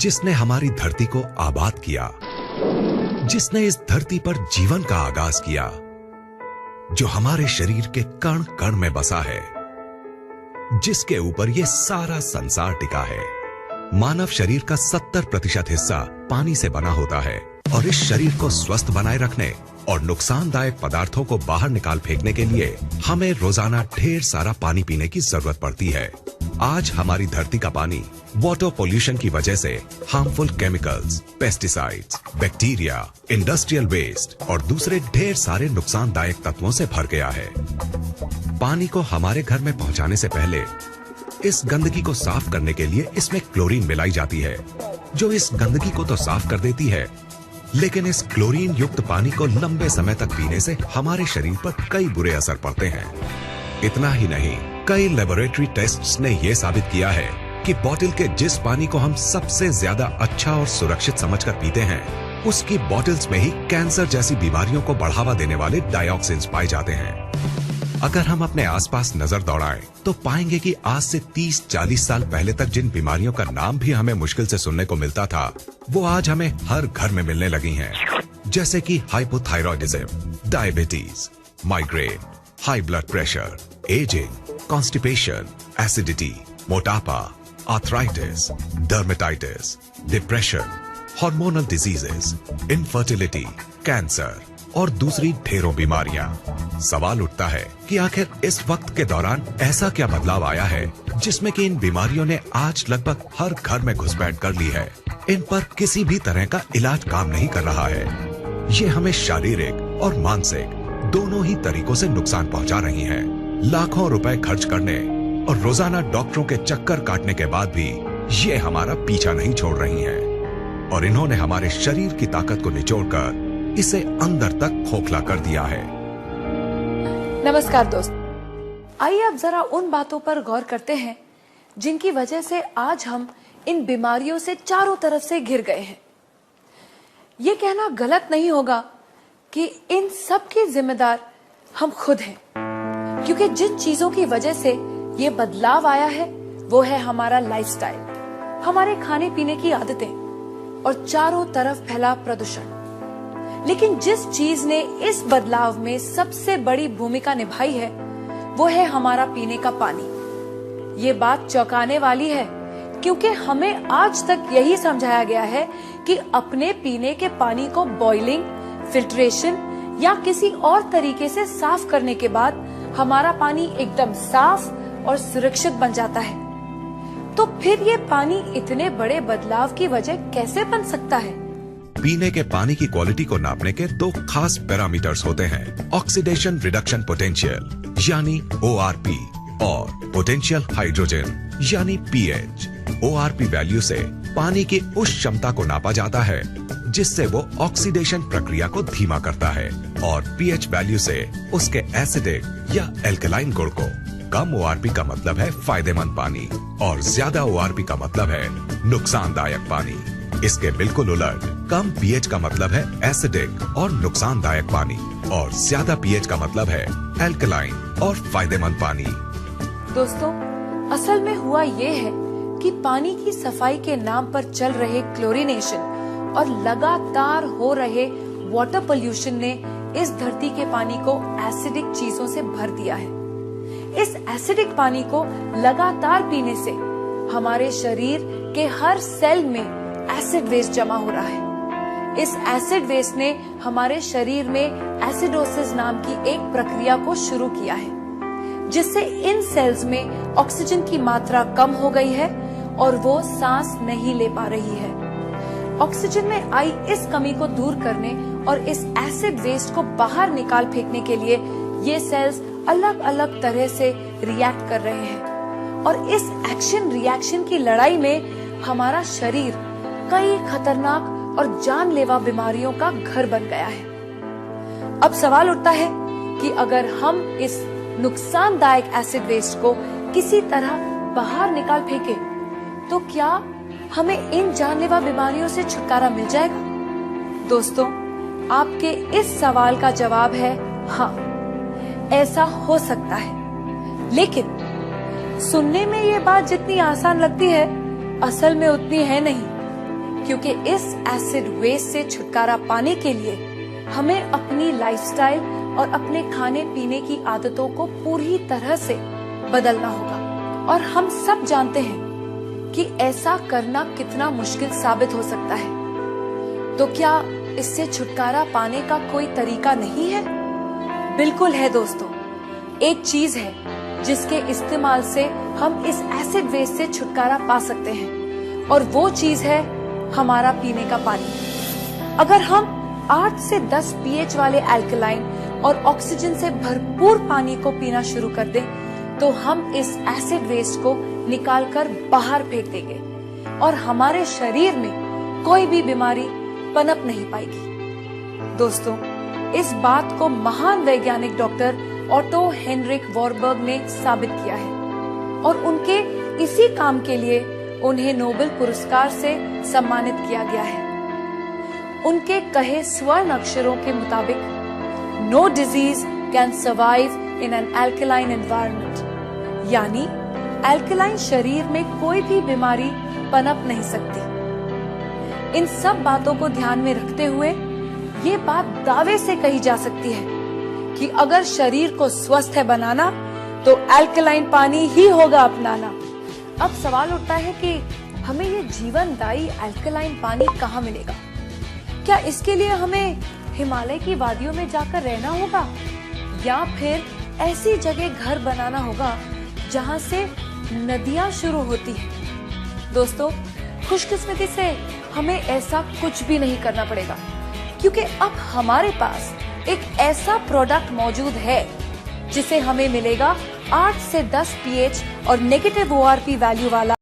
जिसने हमारी धरती को आबाद किया, जिसने इस धरती पर जीवन का आगाज किया, जो हमारे शरीर के कण कण में बसा है, जिसके ऊपर ये सारा संसार टिका है। मानव शरीर का 70% हिस्सा पानी से बना होता है और इस शरीर को स्वस्थ बनाए रखने और नुकसानदायक पदार्थों को बाहर निकाल फेंकने के लिए हमें रोजाना ढेर सारा पानी पीने की जरूरत पड़ती है। आज हमारी धरती का पानी वाटर पोल्यूशन की वजह से harmful chemicals, pesticides, bacteria, industrial waste और दूसरे ढेर सारे नुकसानदायक तत्वों से भर गया है। पानी को हमारे घर में पहुंचाने से पहले इस गंदगी को साफ करने के लिए इसमें क्लोरीन मिलाई जाती है, जो इस गंदगी को तो साफ कर देती है, लेकिन इस क्लोरीन युक्त पानी को लंबे समय तक पीने से हमारे शरीर पर कई बुरे असर पड़ते हैं। इतना ही नहीं, कई लेबोरेटरी टेस्ट्स ने यह साबित किया है कि बोतल के जिस पानी को हम सबसे ज्यादा अच्छा और सुरक्षित समझकर पीते हैं, उसकी बोतल्स में ही कैंसर जैसी बीमारियों को बढ़ावा देने वाले डाइऑक्सिन्स पाए जाते हैं। अगर हम अपने आसपास नजर दौड़ाएं तो पाएंगे कि आज से 30-40 साल पहले तक जिन बीमारियों का नाम भी हमें मुश्किल से सुनने को मिलता था, वो आज हमें हर घर में मिलने लगी हैं। जैसे कि hypothyroidism, diabetes, migraine, high blood pressure, ageing, constipation, acidity, मोटापा, arthritis, dermatitis, depression, hormonal diseases, infertility, cancer और दूसरी ढेरों बीमारियां। सवाल उठता है कि आखिर इस वक्त के दौरान ऐसा क्या बदलाव आया है जिसमें कि इन बीमारियों ने आज लगभग हर घर में घुसपैठ कर ली है। इन पर किसी भी तरह का इलाज काम नहीं कर रहा है। ये हमें शारीरिक और मानसिक दोनों ही तरीकों से नुकसान पहुंचा रही हैं। लाखों रुपए खर्च करने और रोजाना डॉक्टरों के चक्कर काटने के बाद भी ये हमारा पीछा नहीं छोड़ रही हैं और इन्होंने हमारे शरीर की ताकत को निचोड़कर इसे अंदर तक खोखला कर दिया है। नमस्कार दोस्त, आइए अब जरा उन बातों पर गौर करते हैं जिनकी वजह से आज हम इन बीमारियों से चारों तरफ से घिर गए हैं। ये कहना गलत नहीं होगा कि इन सब की जिम्मेदार हम खुद हैं, क्योंकि जिन चीजों की वजह से ये बदलाव आया है वो है हमारा लाइफस्टाइल, हमारे खाने पीने की आदतें और चारों तरफ फैला प्रदूषण। लेकिन जिस चीज ने इस बदलाव में सबसे बड़ी भूमिका निभाई है वो है हमारा पीने का पानी। ये बात चौंकाने वाली है, क्योंकि हमें आज तक यही समझाया गया है कि अपने पीने के पानी को बॉइलिंग, फिल्ट्रेशन या किसी और तरीके से साफ करने के बाद हमारा पानी एकदम साफ और सुरक्षित बन जाता है। तो फिर ये पानी इतने बड़े बदलाव की वजह कैसे बन सकता है? पीने के पानी की क्वालिटी को नापने के दो खास पैरामीटर्स होते हैं, ऑक्सीडेशन रिडक्शन पोटेंशियल यानी ORP और पोटेंशियल हाइड्रोजन यानी pH। ORP वैल्यू से पानी की उस क्षमता को नापा जाता है जिससे वो ऑक्सीडेशन प्रक्रिया को धीमा करता है और pH वैल्यू से उसके एसिडिक या एल्कलाइन गुण को। कम ORP का मतलब है फायदेमंद पानी और ज्यादा ORP का मतलब है नुकसानदायक पानी। इसके बिल्कुल उलट, कम pH का मतलब है एसिडिक और नुकसानदायक पानी और ज्यादा pH का मतलब है एल्कलाइन और फायदेमंद पानी। दोस्तों, असल में हुआ ये है कि पानी की सफाई के नाम पर चल रहे क्लोरीनेशन और लगातार हो रहे वाटर पोल्यूशन ने इस धरती के पानी को एसिडिक चीजों से भर दिया है। इस एसिडिक पानी को लगातार पीने से हमारे शरीर के हर सेल में एसिड वेस्ट जमा हो रहा है। इस एसिड वेस्ट ने हमारे शरीर में एसिडोसिस नाम की एक प्रक्रिया को शुरू किया है, जिससे इन सेल्स में ऑक्सीजन की मात्रा कम हो गई है और वो सांस नहीं ले पा रही है। ऑक्सीजन में आई इस कमी को दूर करने और इस एसिड वेस्ट को बाहर निकाल फेंकने के लिए ये सेल्स अलग अलग तरह से रिएक्ट कर रहे हैं और इस एक्शन रिएक्शन की लड़ाई में हमारा शरीर कई खतरनाक और जानलेवा बीमारियों का घर बन गया है। अब सवाल उठता है कि अगर हम इस नुकसानदायक एसिड वेस्ट को किसी तरह बाहर निकाल फेंके तो क्या हमें इन जानलेवा बीमारियों से छुटकारा मिल जाएगा? दोस्तों, आपके इस सवाल का जवाब है हाँ, ऐसा हो सकता है। लेकिन सुनने में ये बात जितनी आसान लगती है, असल में उतनी है नहीं। क्योंकि इस एसिड वेस्ट से छुटकारा पाने के लिए हमें अपनी लाइफस्टाइल और अपने खाने पीने की आदतों को पूरी तरह से बदलना होगा। और हम सब जानते हैं कि ऐसा करना कितना मुश्किल साबित हो सकता है। तो क्या इससे छुटकारा पाने का कोई तरीका नहीं है? बिल्कुल है दोस्तों। एक चीज है जिसके इस्तेमाल से हम इस एसिड वेस्ट से छुटकारा पा सकते हैं, और वो चीज है हमारा पीने का पानी। अगर हम 8 से 10 pH वाले अल्कलाइन और ऑक्सीजन से भरपूर पानी को पीना शुरू कर दें, तो हम इस एसिड वेस्ट को निकालकर बाहर फेंक देंगे और हमारे शरीर में कोई भी बीमारी पनप नहीं पाएगी। दोस्तों, इस बात को महान वैज्ञानिक डॉक्टर ऑटो हेनरिक वॉरबर्ग ने साबित किया है, और उनके इसी काम के लिए उन्हें नोबेल पुरस्कार से सम्मानित किया गया है। उनके कहे स्वर्ण अक्षरों के मुताबिक, no disease can survive in an alkaline environment, यानी अल्कलाइन शरीर में कोई भी बीमारी पनप नहीं सकती। इन सब बातों को ध्यान में रखते हुए ये बात दावे से कही जा सकती है कि अगर शरीर को स्वस्थ है बनाना, तो अल्कलाइन पानी ही होगा अपनाना। अब सवाल उठता है कि हमें ये जीवनदायी अल्कलाइन पानी कहाँ मिलेगा? क्या इसके लिए हमें हिमालय की वादियों में जाकर रहना होगा, या फिर ऐसी जगह घर बनाना होगा जहाँ से नदियाँ शुरू होती हैं? दोस्तों, खुशकिस्मती से हमें ऐसा कुछ भी नहीं करना पड़ेगा, क्योंकि अब हमारे पास एक ऐसा प्रोडक्ट मौजूद है जिसे हमें मिलेगा 8 से 10 pH और नेगेटिव ORP वैल्यू वाला